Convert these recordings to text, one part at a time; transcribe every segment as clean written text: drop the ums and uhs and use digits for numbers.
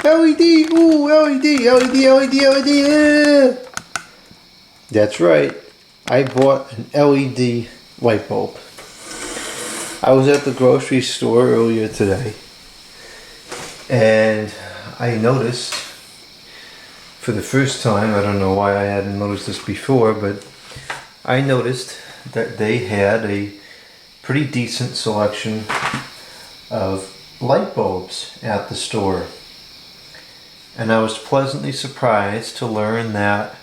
LED! Ooh, LED! LED! LED! LED! That's right. I bought an LED light bulb. I was at the grocery store earlier today, and I noticed for the first time, I don't know why I hadn't noticed this before, but I noticed that they had a pretty decent selection of light bulbs at the store. And I was pleasantly surprised to learn that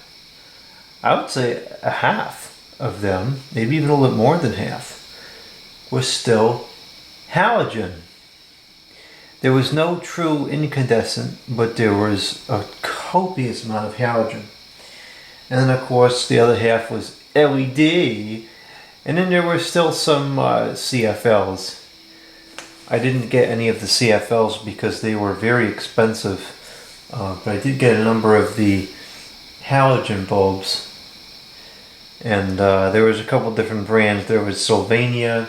I would say a half of them, maybe even a little bit more than half, was still halogen. There was no true incandescent, but there was a copious amount of halogen. And then of course the other half was LED, and then there were still some CFLs. I didn't get any of the CFLs because they were very expensive, but I did get a number of the halogen bulbs. And there was a couple different brands. There was Sylvania,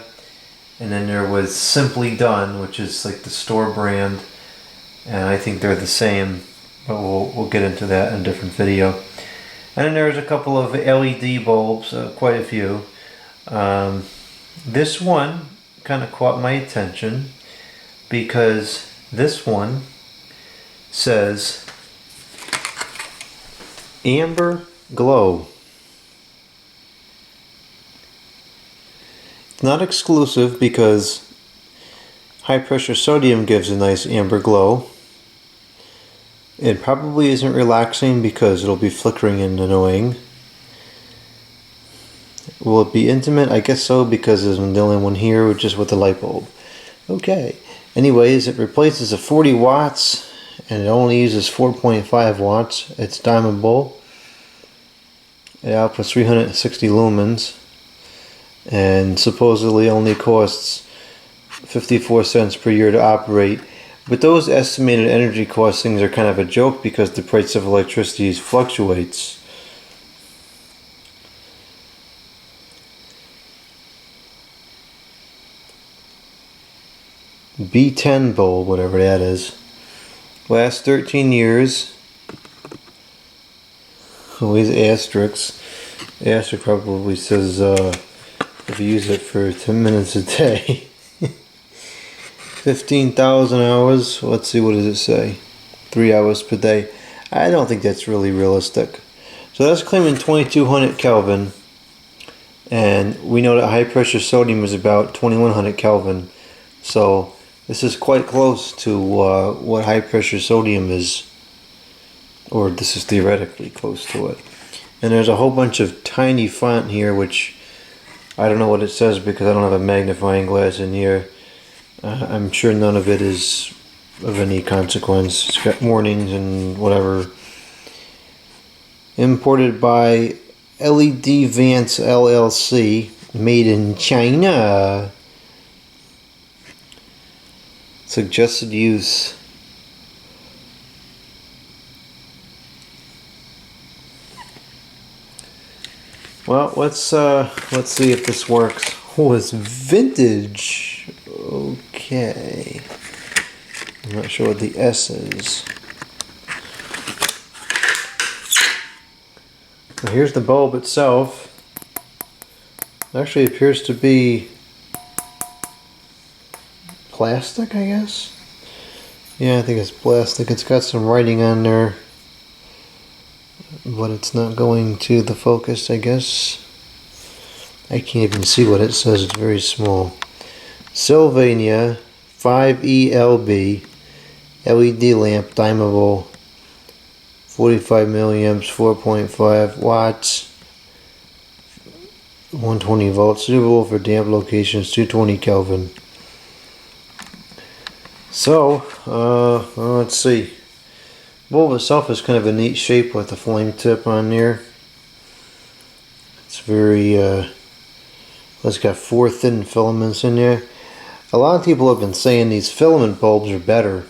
and then there was Simply Done, which is like the store brand, and I think they're the same, but we'll get into that in a different video. And then there's a couple of LED bulbs, quite a few. This one kind of caught my attention because this one says Amber Glow. It's not exclusive because high pressure sodium gives a nice amber glow. It probably isn't relaxing because it'll be flickering and annoying. Will it be intimate? I guess so, because I'm the only one here just with the light bulb. Okay. Anyways, it replaces a 40 watts and it only uses 4.5 watts. It's dimmable. It outputs 360 lumens and supposedly only costs 54 cents per year to operate. But those estimated energy costings are kind of a joke because the price of electricity fluctuates. B10 bulb, whatever that is. Last 13 years. Always asterisks. Asterisk probably says if you use it for 10 minutes a day. 15,000 hours. Let's see, what does it say? 3 hours per day. I don't think that's really realistic. So that's claiming 2200 Kelvin. And we know that high pressure sodium is about 2100 Kelvin. So this is quite close to what high pressure sodium is. Or this is theoretically close to it. And there's a whole bunch of tiny font here, which I don't know what it says because I don't have a magnifying glass in here. I'm sure none of it is of any consequence. It's got warnings and whatever. Imported by LED Vance LLC, made in China. Suggested use. Well, let's see if this works. Oh, it's vintage. Okay. I'm not sure what the S is. Well, here's the bulb itself. It actually appears to be plastic, I guess. Yeah, I think it's plastic. It's got some writing on there, but it's not going to the focus, I guess. I can't even see what it says. It's very small. Sylvania 5ELB LED lamp, dimmable, 45 milliamps, 4.5 watts, 120 volts, suitable for damp locations, 220 Kelvin. So, let's see. Bulb itself is kind of a neat shape with the flame tip on there. It's very, it's got 4 thin filaments in there. A lot of people have been saying these filament bulbs are better.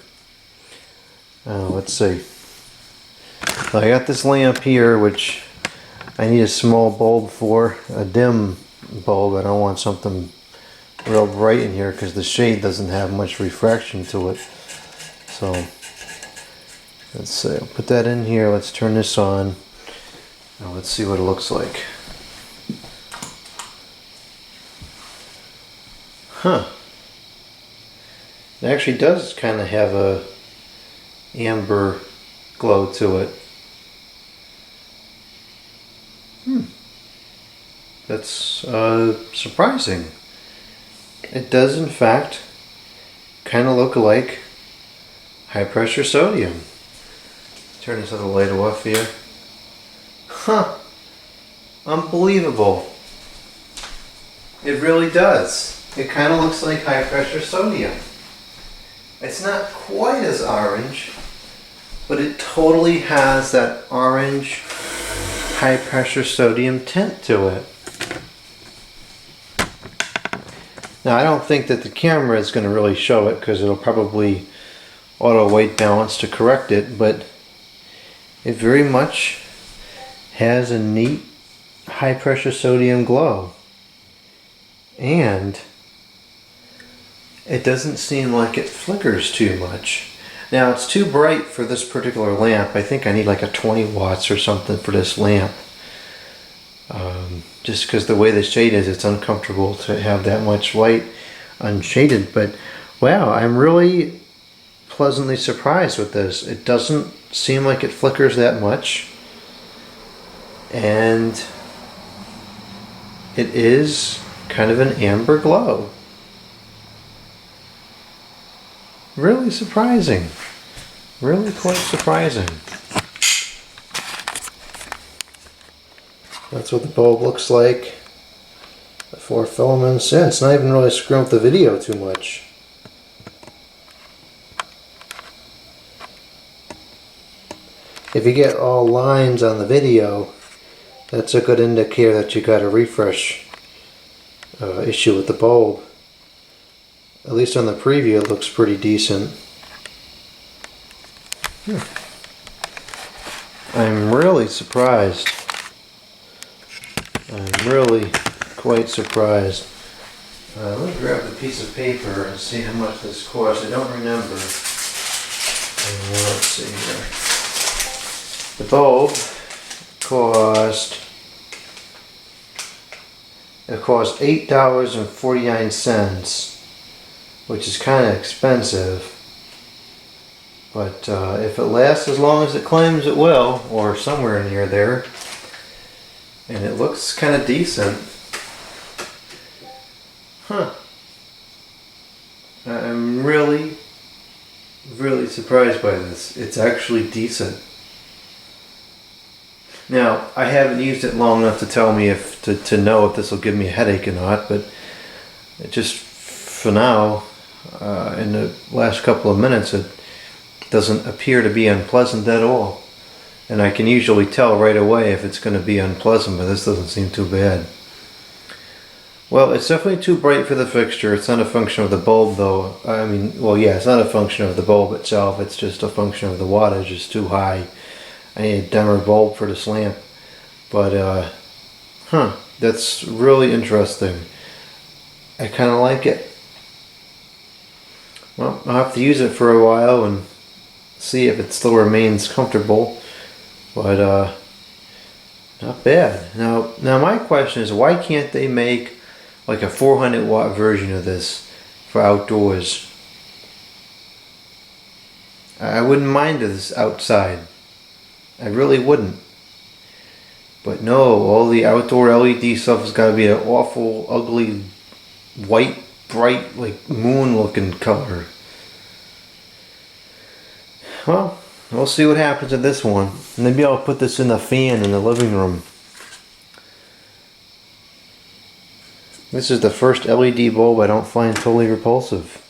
Let's see. I got this lamp here, which I need a small bulb for, a dim bulb. I don't want something real bright in here because the shade doesn't have much refraction to it. So Let's see, I'll put that in here. Let's turn this on. Now let's see what it looks like. Huh. It actually does kind of have a amber glow to it. That's surprising. It does in fact kind of look like high pressure sodium. Turn this other light off here. Huh. Unbelievable. It really does. It kind of looks like high pressure sodium. It's not quite as orange, but it totally has that orange high pressure sodium tint to it. Now I don't think that the camera is going to really show it because it'll probably auto weight balance to correct it, but it very much has a neat high pressure sodium glow. And it doesn't seem like it flickers too much. Now it's too bright for this particular lamp. I think I need like a 20 watts or something for this lamp. Just because the way the shade is, it's uncomfortable to have that much light unshaded. But wow, I'm really pleasantly surprised with this. It doesn't seem like it flickers that much. And it is kind of an amber glow. Really surprising. Really quite surprising. That's what the bulb looks like. The 4 filaments. Yeah, it's not even really screwing up the video too much. If you get all lines on the video, that's a good indicator that you got a refresh issue with the bulb. At least on the preview it looks pretty decent. I'm really surprised. I'm really quite surprised. Let me grab the piece of paper and see how much this cost. I don't remember. Let's see here. The bulb cost $8.49, which is kind of expensive. But if it lasts as long as it claims it will, or somewhere near there, and it looks kind of decent. Huh. I'm really surprised by this. It's actually decent. Now, I haven't used it long enough to tell me if to know if this will give me a headache or not, but it just for now, in the last couple of minutes, it doesn't appear to be unpleasant at all. And I can usually tell right away if it's going to be unpleasant, but this doesn't seem too bad. Well, it's definitely too bright for the fixture. It's not a function of the bulb though. I mean, well yeah, it's not a function of the bulb itself. It's just a function of the wattage is too high. I need a dimmer bulb for this lamp. But, that's really interesting. I kind of like it. Well, I'll have to use it for a while and see if it still remains comfortable. But not bad. Now my question is, why can't they make like a 400 watt version of this for outdoors? I wouldn't mind this outside. I really wouldn't. But no, all the outdoor LED stuff has got to be an awful, ugly, white, bright, like moon looking color. Well, we'll see what happens with this one. Maybe I'll put this in the fan in the living room. This is the first LED bulb I don't find totally repulsive.